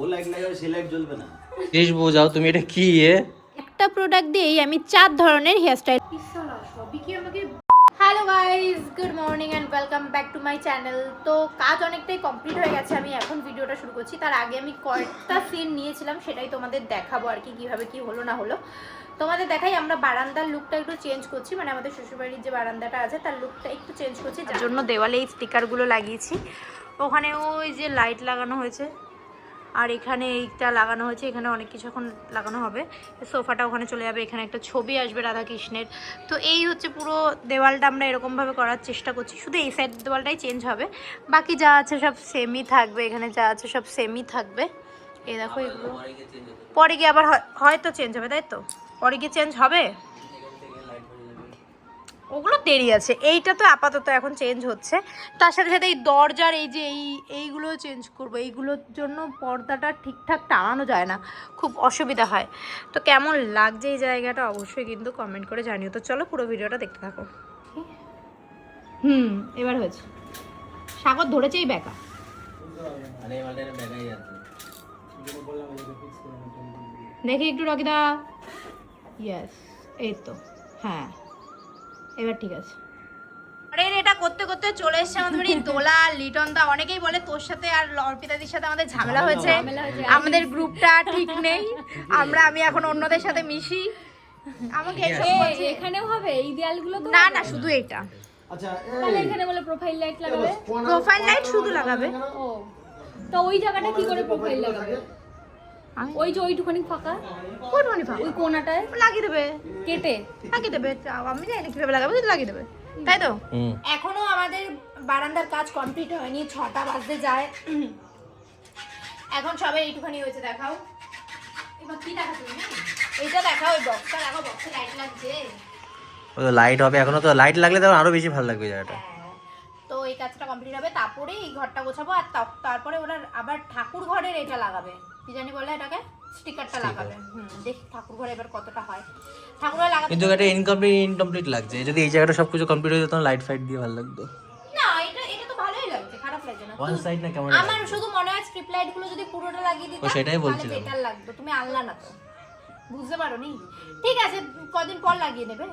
ও light লাগাবে সে light জ্বলবে না। প্লিজ বোঝাও তুমি এটা কি একটা প্রোডাক্ট দিয়েই আমি 4 ধরনের হেয়ারস্টাইল। সবই কি আমাকে। Hello guys, good morning and welcome back to my channel. তো কাজ অনেকটাই কমপ্লিট হয়ে গেছে, আমি এখন ভিডিওটা শুরু করছি। তার আগে আমি কয়েকটা সিন নিয়েছিলাম, সেটাই তোমাদের দেখাবো আর কি, কীভাবে কি হলো না হলো তোমাদের দেখাই। আমরা বারান্দার লুকটা একটু চেঞ্জ করছি, মানে আমাদের শ্বশুরবাড়ির যে বারান্দাটা আছে তার লুকটা একটু চেঞ্জ করছি, যার জন্য দেওয়ালে এই স্টিকারগুলো লাগিয়েছি। ওখানে ওই যে লাইট লাগানো হয়েছে, আর এখানে এইটা লাগানো হয়েছে, এখানে অনেক কিছু এখন লাগানো হবে। সোফাটা ওখানে চলে যাবে, এখানে একটা ছবি আসবে রাধাকৃষ্ণের। তো এই হচ্ছে পুরো দেওয়ালটা আমরা এরকমভাবে করার চেষ্টা করছি, শুধু এই সাইড দেওয়ালটাই চেঞ্জ হবে, বাকি যা আছে সব সেমই থাকবে। এখানে যা আছে সব সেমই থাকবে। এই দেখো এগুলো পরে গিয়ে আবার হয়তো চেঞ্জ হবে, তাই তো? পরে গিয়ে চেঞ্জ হবে, ওগুলো দেরি আছে। এইটা তো আপাতত এখন চেঞ্জ হচ্ছে, তার সাথে সাথে এই দরজার এই যে এইগুলো চেঞ্জ করবো। এইগুলোর জন্য পর্দাটা ঠিকঠাক টাঙানো যায় না, খুব অসুবিধা হয়। তো কেমন লাগছে এই জায়গাটা অবশ্যই কিন্তু কমেন্ট করে জানিও। তো চলো পুরো ভিডিওটা দেখতে থাকো। এবার হয়েছে, সাগর ধরেছে এই ব্যাকা। দেখি একটু রকিদা, ইয়েস, এই তো, হ্যাঁ এবার ঠিক আছে। আরে এটা করতে করতে চলে এসছে আমাদের বাড়ি দোলা, লিটন দা। অনেকেই বলে তোর সাথে আর অর্পিতাদির সাথে আমাদের ঝামেলা হয়েছে, আমাদের গ্রুপটা ঠিক নেই, আমি এখন অন্যদের সাথে মিশি। আমাকে এখানেও হবে এই দেয়ালগুলো তো? না না, শুধু এইটা। আচ্ছা, তাহলে এখানে বলে প্রোফাইল লাইট লাগাবে। প্রোফাইল লাইট শুধু লাগাবে। ও, তো ওই জায়গাটা কি করে প্রোফাইল লাগাবে? ওই যে ওইটুখানি ফাঁকা, কোনখানে ফাঁকা? ওই কোণাটায় লাগিয়ে দেবে, কেটে লাগিয়ে দেবে। আমি জানি না কিভাবে লাগাবে, লাগিয়ে দেবে, তাই তো? এখনো আমাদের বারান্দার কাজ কমপ্লিট হয়নি, 6টা বাজতে যায়। এখন সবাই এইটুখানি হয়েছে। দেখাও এবার কি দেখা, তুমি এইটা দেখাও, ওই বক্সটা দেখাও, বক্সে লাইট লাগছে। ও লাইট হবে এখনো, তো লাইট লাগলে তো আরো বেশি ভালো লাগবে জায়গাটা। তো এই কাজটা কমপ্লিট হবে, তারপরে এই ঘরটা গোছাবো, আর তারপরে ওরা আবার ঠাকুর ঘরের এটা লাগাবে, কি জানি বলে এটাকে, স্টিকারটা লাগাবে। দেখি ঠাকুর ঘরে এবার কতটা হয়। ঠাকুর ঘরে লাগাবে কিন্তু এটা ইনকমপ্লিট লাগছে। যদি এই জায়গাটা সবকিছু কমপ্লিট হয়ে যেত, লাইট ফাইট দিয়ে ভালো লাগতো। না, এটা তো ভালোই লাগছে, খারাপ লাগছে না। ওয়ান সাইড না কেমন? আমার শুধু মনে হয় স্ট্রিপ লাইট গুলো যদি পুরোটা লাগিয়ে দিতাম সেটাই তাহলে বলছিলাম। বেটার লাগতো। তুমি আনলা না তো, বুঝতে পারোনি। ঠিক আছে, কদিন পর লাগিয়ে নেবে।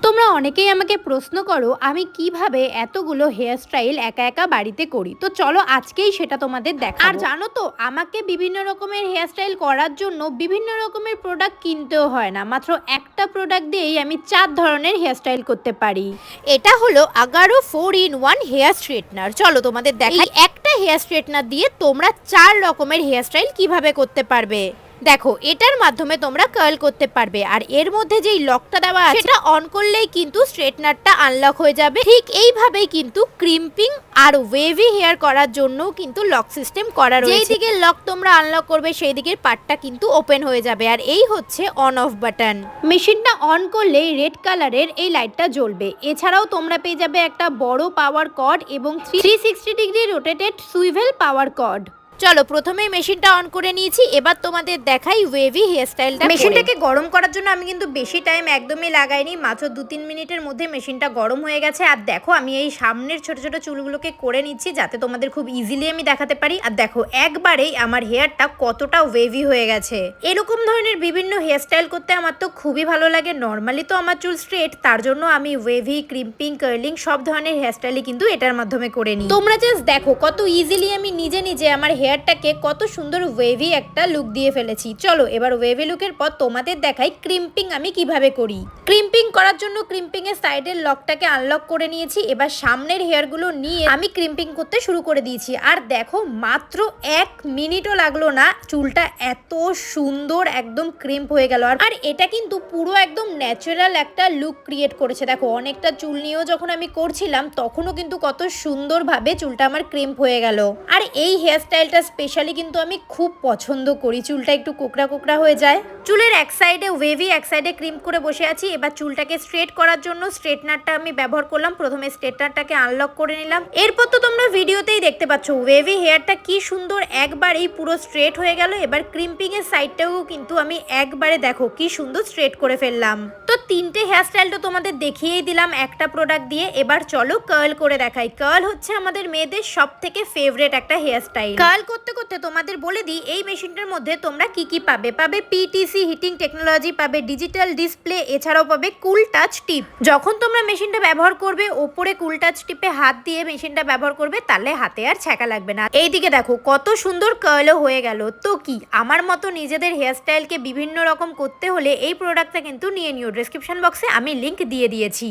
তোমরা অনেকেই আমাকে প্রশ্ন করো আমি কিভাবে এতগুলো হেয়ার স্টাইল একা একা বাড়িতে করি। তো চলো আজকেই সেটা তোমাদের দেখাবো। আর জানো তো, আমাকে বিভিন্ন রকমের হেয়ার স্টাইল করার জন্য বিভিন্ন রকমের প্রোডাক্ট কিনতেও হয় না, মাত্র একটা প্রোডাক্ট দিয়েই আমি 4 ধরনের হেয়ার স্টাইল করতে পারি। এটা হলো আগারো 4-in-1 হেয়ার স্ট্রেটনার। চলো তোমাদের দেখাই একটা হেয়ার স্ট্রেটনার দিয়ে তোমরা 4 রকমের হেয়ার স্টাইল কিভাবে করতে পারবে। দেখো, এটার মাধ্যমে তোমরা কার্ল করতে পারবে, আর এর মধ্যে যেই লকটা দেওয়া আছে সেটা অন করলেই কিন্তু স্ট্রেটনারটা আনলক হয়ে যাবে। ঠিক এইভাবেই কিন্তু ক্রিম্পিং আর ওয়েভি হেয়ার করার জন্য কিন্তু লক সিস্টেম করা রয়েছে। যেই দিকে লক তোমরা আনলক করবে সেই দিকের পার্টটা কিন্তু ওপেন হয়ে যাবে, আর এই হচ্ছে অন অফ বাটন। মেশিনটা অন করলেই রেড কালারের এই লাইটটা জ্বলবে। এছাড়াও তোমরা পেয়ে যাবে একটা বড় পাওয়ার কর্ড এবং 360 degree rotated swivel power cord. চলো প্রথমেই মেশিনটা অন করে নিয়েছি, এবার তোমাদের দেখাই ওয়েভি হেয়ারস্টাইলটা। মেশিনটাকে গরম করার জন্য আমি কিন্তু বেশি টাইম একদমই লাগাইনি, মাত্র 2-3 মিনিটের মধ্যে মেশিনটা গরম হয়ে গেছে। আর দেখো, আমি এই সামনের ছোট ছোট চুলগুলোকে করে নিচ্ছি যাতে তোমাদের খুব ইজিলি আমি দেখাতে পারি। আর দেখো, একবারেই আমার হেয়ারটা কতটা ওয়েভি হয়ে গেছে। এরকম ধরনের বিভিন্ন হেয়ারস্টাইল করতে আমার তো খুবই ভালো লাগে। নর্মালি তো আমার চুল স্ট্রেট, তার জন্য আমি ওয়েভি, ক্রিম্পিং, কার্লিং সব ধরনের হেয়ারস্টাইলই কিন্তু এটার মাধ্যমে করে নিই। তোমরা জাস্ট দেখো কত ইজিলি আমি নিজে নিজে আমার হেয়ারটাকে কত সুন্দর ওয়েভি একটা লুক দিয়ে ফেলেছি। চলো এবার ওয়েভি লুকের পর তোমাদের দেখাই ক্রিম্পিং আমি কিভাবে করি। ক্রিম্পিং করার জন্য ক্রিম্পিং এর সাইডের লকটাকে আনলক করে নিয়েছি। এবার সামনের হেয়ারগুলো নিয়ে আমি ক্রিম্পিং করতে শুরু করে দিয়েছি। আর দেখো, মাত্র 1 মিনিটও লাগলো না, চুলটা এত সুন্দর একদম ক্রিম্প হয়ে গেল। আর এটা কিন্তু পুরো একদম ন্যাচারাল একটা লুক ক্রিয়েট করেছে। দেখো, অনেকটা চুল নিয়েও যখন আমি করছিলাম তখনও কিন্তু কত সুন্দরভাবে চুলটা আমার ক্রিম্প হয়ে গেল। আর এই হেয়ারস্টাইলটা স্পেশালি কিন্তু আমি খুব পছন্দ করি, চুলটা একটু কোকড়া কোকড়া হয়ে যায়। চুলের এক সাইডে ওয়েভি, এক সাইডে ক্রিম্প করে বসে আছি। এবার চুলটাকে স্ট্রেট করার জন্য স্ট্রেটনারটা আমি ব্যবহার করলাম। প্রথমে স্ট্রেটনারটাকে আনলক করে নিলাম। এরপর তো তোমরা ভিডিওতেই দেখতে পাচ্ছ ওয়েভি হেয়ারটা কি সুন্দর একবারেই পুরো স্ট্রেট হয়ে গেল। এবার ক্রিম্পিং এর সাইডটাও কিন্তু আমি একবারে দেখো কি সুন্দর স্ট্রেট করে ফেললাম। তো 3টে হেয়ারস্টাইল তো তোমাদের দেখিয়েই দিলাম একটা প্রোডাক্ট দিয়ে। এবার চলো কার্ল করে দেখাই। কার্ল হচ্ছে আমাদের মেয়েদের সবথেকে ফেভারিট একটা হেয়ারস্টাইল। কার্ল করতে করতে তোমাদের বলে দিই এই মেশিনটার মধ্যে তোমরা কি কি পাবে। পাবে পিটিসি হিটিং টেকনোলজি, পাবে ডিজিটাল ডিসপ্লে, এছাড়াও পাবে কুল টাচ টিপ। যখন তোমরা মেশিনটা ব্যবহার করবে ওপরে কুল টাচ টিপে হাত দিয়ে মেশিনটা ব্যবহার করবে, তাহলে হাতে আর ছ্যাঁকা লাগবে না। এইদিকে দেখো কত সুন্দর কার্লও হয়ে গেল। তো কি আমার মতো নিজেদের হেয়ারস্টাইলকে বিভিন্ন রকম করতে হলে এই প্রোডাক্টটা কিন্তু নিয়ে নিও। ডেসক্রিপশন বক্সে আমি লিংক দিয়ে দিয়েছি।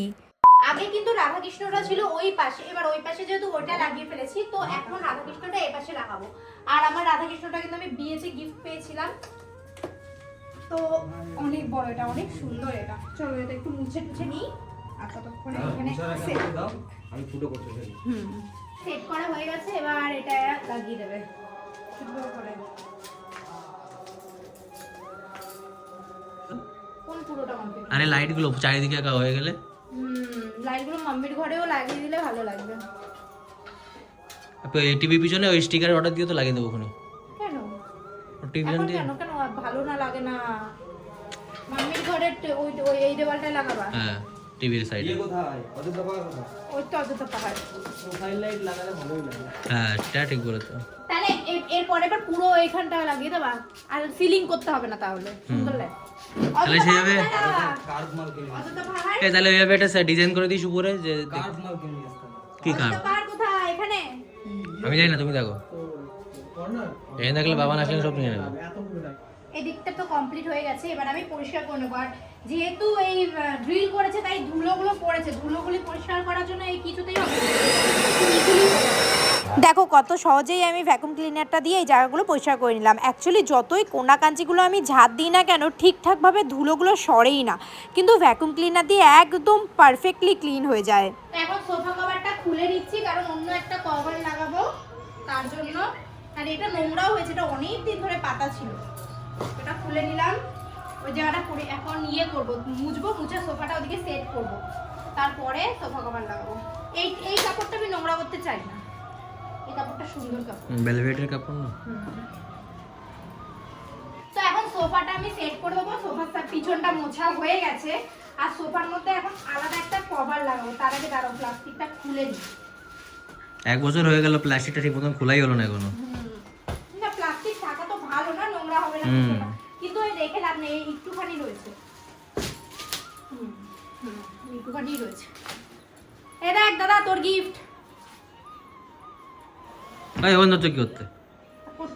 আগে কিন্তু রাধাকৃষ্ণটা ছিল ওই পাশে, এবার ওই পাশে যেহেতু ওইটা লাগিয়ে ফেলেছি তো এখন রাধাকৃষ্ণটা এই পাশে লাগাবো। আর আমার রাধাকৃষ্ণটা কিন্তু আমি বিয়েতে গিফট পেয়েছিলাম, তো অনেক বড়, এটা অনেক সুন্দর। এটা চলো এটা একটু মুছে টুছে নিই। আর ততক্ষণে এখানে আমি ফুটো করতে চাই। সেট করা হয়ে গেছে, এবার এটা লাগিয়ে দেবে সুন্দর করে। কোন পুরোটা কমপ্লিট? আরে লাইট গুলো চারিদিকে একা হয়ে গেলে লাইটগুলো মাম্মির ঘরেও লাগিয়ে দিলে ভালো লাগবে। টিভি পিছনে ওই স্টিকার অর্ডার দিয়ে তো লাগিয়ে দেবো ওখানে। কেন টিভি এখন দিয়ে কেন কেন ভালো না লাগে না? মাম্মির ঘরের ওই ওই এই দেওয়ালটায় লাগাবা। হ্যাঁ টিভির সাইডে। কোথায় অযোধ্যা পাহাড় কোথায়? ওই তো অযোধ্যা পাহাড়। প্রোফাইল লাইট লাগালে ভালোই লাগে। হ্যাঁ এটা ঠিক বলেছো। তাহলে এরপরে এবার পুরো এইখানটা লাগিয়ে দেবা, আর সিলিং করতে হবে না, তাহলে সুন্দর লাগে। তাহলে সেই যাবে কার্ভ মাল কিনে অযোধ্যা পাহাড়, এই তাহলে ওইভাবে একটা ডিজাইন করে দিস উপরে যে কার্ভ মাল কিনে আসতে হবে। কি কার অযোধ্যা পাহাড় কোথায়? এখানে। আমি জানি না, তুমি দেখো। কর্নার এই দেখলে বাবা না আসলে সব নিয়ে নেবে। এত পুরো লাইট এই দিকটা তো কমপ্লিট হয়ে গেছে, এবার আমি পরিষ্কার করে নেবো। আর যেহেতু এই ড্রিল করেছে তাই ধুলোগুলো পড়েছে, ধুলোগুলি পরিষ্কার করার জন্য এই কিছুতেই হবে না। দেখো কত সহজেই আমি ভ্যাকুয়াম ক্লিনারটা দিয়ে এই জায়গাগুলো পরিষ্কার করে নিলাম। অ্যাকচুয়ালি যতই কোনা কাঞ্চিগুলো আমি ঝাড় দিই না কেন ঠিকঠাকভাবে ধুলোগুলো সরেই না, কিন্তু ভ্যাকুয়াম ক্লিনার দিয়ে একদম পারফেক্টলি ক্লিন হয়ে যায়। এখন সোফা কভারটা খুলে নিচ্ছি কারণ অন্য একটা কভার লাগাবো তার জন্য। আর এটা নোংরাও হয়েছে, এটা অনেক দিন ধরে পাতা ছিল। এটা খুলে নিলাম, ওই জায়গাটা করে এখন ইয়ে করবো, মুছবো, মুছে সোফাটা ওদিকে সেট করব, তারপরে সোফা কভার লাগাবো। এই কাপড়টা আমি নোংরা করতে চাই না, এই কাপড়টা সুন্দর কাপড়, ভেলভেটের কাপড় না। তো এখন সোফাটা আমি সেট করে দেবো। সোফার পিছনটা মোছা হয়ে গেছে, আর সোফার মধ্যে এখন আলাদা একটা কভার লাগাবো। তার আগে দাঁড়াও প্লাস্টিকটা খুলে নিই। 1 বছর হয়ে গেল প্লাস্টিকটা ঠিক মতন খোলাই হলো না এখনো। না প্লাস্টিক থাকা তো ভালো না, নোংরা হবে না কিছুটা, কিন্তু এই রেখে লাভ নেই, একটুখানি রয়েছে। একটুখানি রয়েছে। এই দেখ দাদা তোর গিফট। ভাই ওখান ধরছো কি করতে?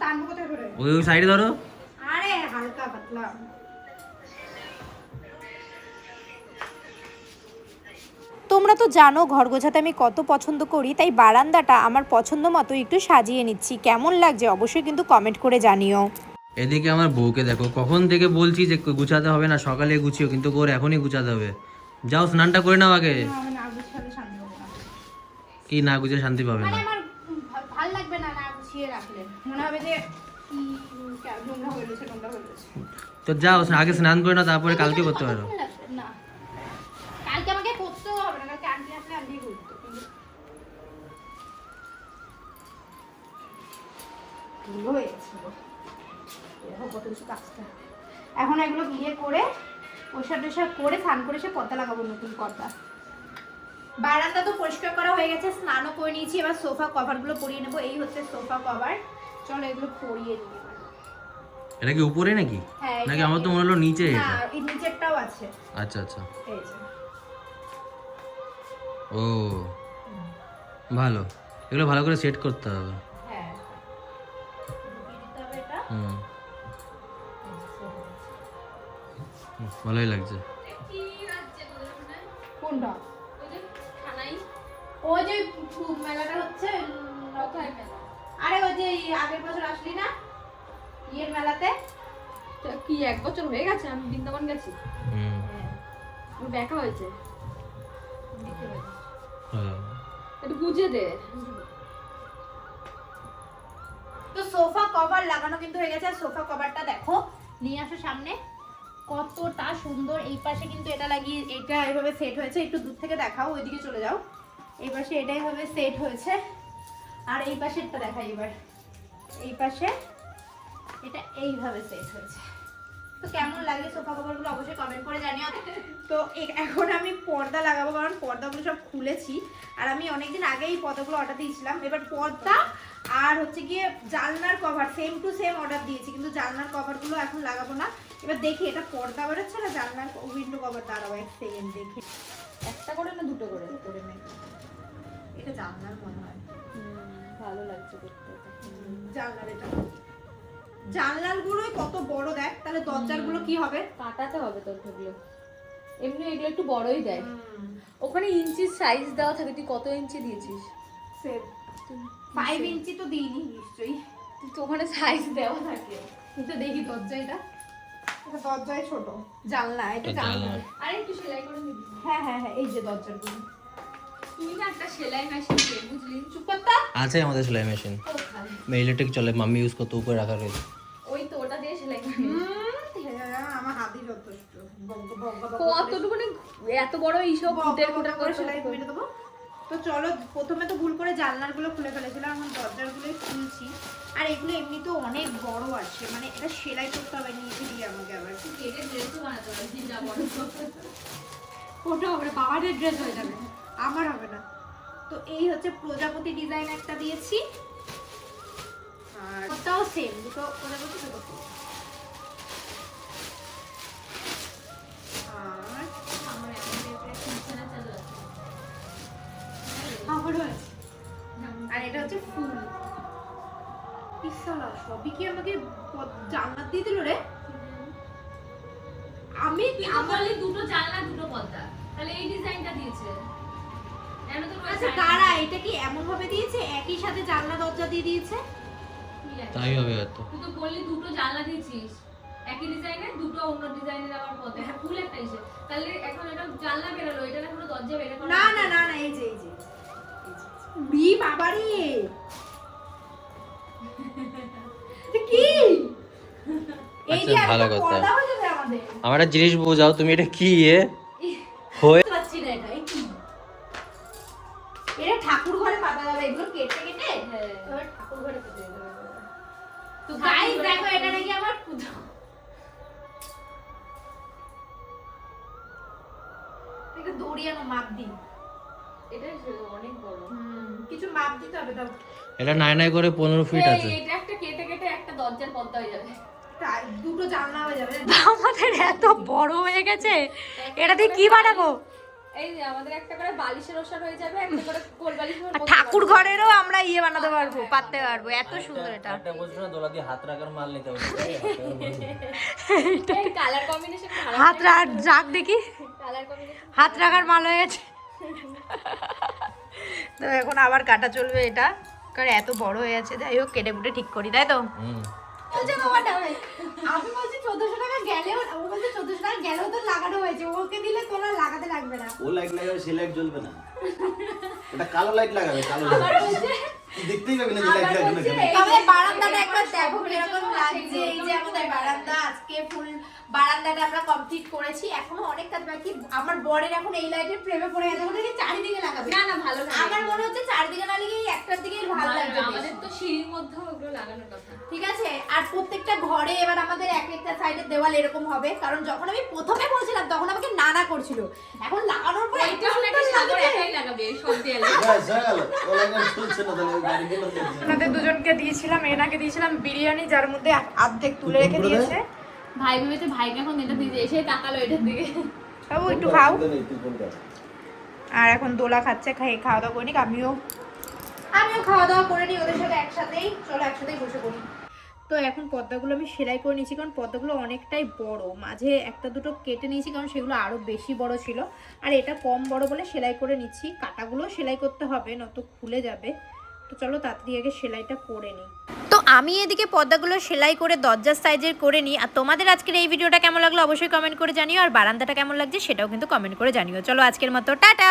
টানবো কোথায় করে? ওই সাইডে ধরো। আরে হালকা পাতলা। তোমরা তো জানো ঘর গোছাতে আমি কত পছন্দ করি, তাই বারান্দাটা আমার পছন্দ মতো একটু সাজিয়ে নিচ্ছি। কেমন লাগছে অবশ্যই কিন্তু কমেন্ট করে জানিও। এদিকে আমার বউকে দেখো, কখন থেকে বলছি যে গুছাতে হবে না, সকালে গুছিও, কিন্তু ওর এখনই গুছাতে হবে। যাও স্নানটা করে নাও আগে। আমি না গুছালে শান্তি হবে না। কি না গুছিয়ে শান্তি পাবে মানে না? আমার ভাল লাগবে না না গুছিয়ে রাখলে, মনে হবে যে নোংরা হয়ে গেছে, নোংরা হয়ে গেছে। তো যাও আগে স্নান করে নাও, তারপরে কালকে করতে পারো। না কালকে আমাকে করতেও হবে না, কালকে আন্টি আসলে আন্টি করতো। ধুলো হয়ে গেছিল, দেখো কত কিছু কাজটা। এখন এগুলো বিয়ে করে পয়সা টয়সা করে স্নান করে সে পর্দা লাগাবো, নতুন পর্দা। বারান্দা তো পরিষ্কার করা হয়ে গেছে, স্নানও করে নিয়েছি। এবার সোফা কভারগুলো পরিয়ে নেবো। এই হচ্ছে সোফা কভার, চলো এগুলো পরিয়ে নিই। এটা কি উপরে নাকি? হ্যাঁ, নাকি আমার তো মনে হলো নিচে না এটা। এই নিচেরটাও আছে। আচ্ছা আচ্ছা, এই যে ও ভালো, এগুলো ভালো করে সেট করতে হবে। হ্যাঁ ঢুকিয়ে দিতে হবে এটা। ভালোই লাগছে। কোনটা? ওই যে মেলাটা হচ্ছে আরে ওই যে আগের বছর আসলি না ইয়ের মেলাতে? কি 1 বছর হয়ে গেছে আমি বৃন্দাবন গেছি, দেখা হয়েছে। একটু বুঝে দে। তো সোফা কভার লাগানো কিন্তু হয়ে গেছে। সোফা কভারটা দেখো, নিয়ে আসো সামনে, কতটা সুন্দর। এই পাশে কিন্তু এটা লাগিয়ে, এটা এইভাবে সেট হয়েছে। একটু দূর থেকে দেখাও, ওইদিকে চলে যাও। এই পাশে এটাই ভাবে সেট হয়েছে, আর এই পাশেরটা দেখাই এবার। এই পাশে এটা এইভাবে সেট হয়েছে। তো কেমন লাগে সোফা কভারগুলো অবশ্যই কমেন্ট করে জানিও। তো এখন আমি পর্দা লাগাবো, কারণ পর্দাগুলো সব খুলেছি আর আমি অনেকদিন আগেই পর্দাগুলো অর্ডার দিয়েছিলাম। এবার পর্দা আর হচ্ছে গিয়ে জানলার cover same to same order দিয়েছি, কিন্তু জানলার কভারগুলো এখন লাগাবো না। এবার দেখি এটা পর্দা বেরোচ্ছে না জানলার উইন্ডো কভার, দাঁড়াবো এক সেকেন্ড দেখি। একটা করে না দুটো করে? করে নেই, এটা জানলার মনে হয়। ভালো লাগছে দেখতে এটা। জানলার এটা জানলার গুলো কত বড় দেখ, তাহলে দরজার গুলো কি হবে? কাটাতে হবে তোর এগুলো, এমনি এগুলো একটু বড়ই দেয়। ওখানে ইঞ্চি সাইজ দেওয়া থাকে, তুই কত ইঞ্চি দিয়েছিস? 5 ইঞ্চি তো দিইনি নিশ্চয়ই, তো ওখানে সাইজ দেওয়া থাকে। কিন্তু দেখি দরজা এটা দরজায় ছোট, জানলা এটা জানলা। আরে একটু সেলাই করে নিবি। হ্যাঁ হ্যাঁ হ্যাঁ, এই যে দরজার গুলো। তুই না একটা সেলাই মেশিন কে বুঝলি? চুপ করতা। আছে আমাদের সেলাই মেশিন, ইলেকট্রিক চলে, মাম্মি ইউজ করতে উপরে রাখা রয়েছে। ওই তো ওটা দিয়ে সেলাই করে। আমার হাতই যথেষ্ট। কতটুকুনি এত বড় এইসব ফুটের ফুটা করে সেলাই করে দেবো। তো চলো, প্রথমে তো ভুল করে জানলার গুলো খুলে ফেলেছিলাম, এখন দরজার গুলোই খুলছি। আর এগুলো এমনিতেও অনেক বড় আছে, মানে এটা সেলাই করতে হবে নিচে দিয়ে আমাকে আবার। কেটে ড্রেসও বানাতে হবে, যা বড়। ওটা হবে বাবাদের ড্রেস হয়ে যাবে, আমার হবে না। তো এই হচ্ছে প্রজাপতি ডিজাইন একটা দিয়েছি, আর ওটাও সেম, দুটো প্রজাপতি দুটো ফুল। আর আমার এমন একটা কিচেনে চালু আছে। আমারও আছে। আর এটা হচ্ছে ফুল। ইসালা সবই কি আমাকে জান্নাত দিয়ে দিল রে? আমি আমারই দুটো জানলা দুটো পর্দা, তাহলে এই ডিজাইনটা দিয়েছে। এমন তো আচ্ছা কারা এটা কি এমন ভাবে দিয়েছে, একই সাথে জানলা দরজা দিয়ে দিয়েছে? তাই হবে হয়তো। তুই তো বললি দুটো জানলা দিয়েছিস একই ডিজাইনের, দুটো অন্য ডিজাইনের আবার পর্দা। হ্যাঁ ফুল একটা এসে, তাহলে এখন এটা জানলা বেরোলো, এটা এখনো দরজা বের করা। না না না না, এই যে বি বাবারে কি এই যে ভালো একটা কথা। পর্দা হয়ে যাবে আমাদের। আমার একটা জিনিস বোঝাও, তুমি এটা কি হয়ে পাচ্ছি না এটা কি, এটা ঠাকুর ঘরে পাতা যাবে এগুলো কেটে কেটে। হ্যাঁ এবার ঠাকুর ঘরে পেতে দেবে। তো ঠাকুর গাইস ঘরে দেখো, পেতে এটা নাকি আমার পুজো। এটা দড়িয়ানো মাপ দি, এটা অনেক বড়। কিছু মাপ দিতে হবে। তো এটা নাই নাই করে 15 ফিট আছে। এটা একটা কেটে কেটে একটা দরজার পর্দা হয়ে যাবে। তাই দুটো জানলা হয়ে যাবে। আমাদের এত বড় হয়ে গেছে, এটা দিয়ে কি বানাবো? এই যে আমাদের একটা করে বালিশের ওষার হয়ে যাবে, একটা করে কোল বালিশ আর ঠাকুর ঘরেরও আমরা ইয়ে বানাতে পারবো, পাততে পারবো, এত সুন্দর এটা। একটা বলছো না দোলা দিয়ে হাত রাখার মাল নিতে হবে। এই কালার কম্বিনেশন হাত রাখ দেখি, কালার কম্বিনেশন হাত রাখার মাল হয়ে গেছে। তো এখন আবার কাটা চলবে এটা, কারণ এত বড় হয়ে আছে। যাই হোক, কেটে কুটে ঠিক করি, তাই তো? বলছে বাবাটা হবে। আমি বলছি 1400 টাকা গেলেও, ও বলছে 1400 টাকা গেলেও তো লাগানো হয়েছে, ওকে দিলে তোলা লাগাতে লাগবে না। ও লাইট লাগাবে, সে লাইট জ্বলবে না। ওটা কালো লাইট লাগাবে, কালো আবার লাইট বলছে দেখতেই পাবে না যে লাইট লাগাবে না কেন। আমাদের বারান্দাটা একবার দেখো কিরকম লাগছে। এই যে আমাদের বারান্দা, আজকে ফুল বারান্দাটা আমরা কমপ্লিট করেছি, এখনো অনেক কাজ বাকি। আমার বরের এখন এই লাইটের প্রেমে পড়ে গেছে, ওটা কি চারিদিকে লাগাবে? না না ভালো লাগে। আমার মনে হচ্ছে চারিদিকে না লাগিয়ে এই একটার দিকেই ভালো লাগবে। আমাদের তো সিঁড়ির মধ্যে ওগুলো লাগানোর কথা। ঠিক আছে। আর প্রত্যেকটা ঘরে এবার আমাদের এক একটা সাইডের দেওয়াল এরকম হবে, কারণ যখন আমি প্রথমে বলছিলাম তখন আমাকে নানা করছিল, এখন লাগানোর পর একটা এটাও নাকি সুন্দর সাগর লাগছে। একাই লাগাবে সব দেয়ালে। ব্যাস, হয়ে গেল। ও লাইট চলছে না, তাহলে ওই গাড়িগুলো চলছে না। আপনাদের দুজনকে দিয়েছিলাম, এনাকে দিয়েছিলাম বিরিয়ানি, যার মধ্যে অর্ধেক তুলে রেখে দিয়েছে। ভাই ভেবেছে ভাইকে এখন এটা দিয়ে এসে তাকালো এটার দিকে। বাবু একটু খাও। অসুবিধা নেই, তুই কোনটা? আর এখন দোলা খাচ্ছে, খাওয়া দাওয়া করি, আমিও খাওয়া দাওয়া করে নিই ওদের সাথে একসাথেই। চলো একসাথেই বসে করি। তো এখন পর্দাগুলো আমি সেলাই করে নিয়েছি, কারণ পর্দাগুলো অনেকটাই বড়, মাঝে একটা দুটো কেটে নিয়েছি কারণ সেগুলো আরও বেশি বড় ছিল, আর এটা কম বড় বলে সেলাই করে নিচ্ছি। কাটাগুলো সেলাই করতে হবে, নয়তো খুলে যাবে। তো চলো তাড়াতাড়ি আগে সেলাইটা করে নিই। তো আমি এদিকে পর্দাগুলো সেলাই করে দরজার সাইজের করে নিই। আর তোমাদের আজকের এই ভিডিওটা কেমন লাগলো অবশ্যই কমেন্ট করে জানিও, আর বারান্দাটা কেমন লাগছে সেটাও কিন্তু কমেন্ট করে জানিও। চলো আজকের মতো টাটা।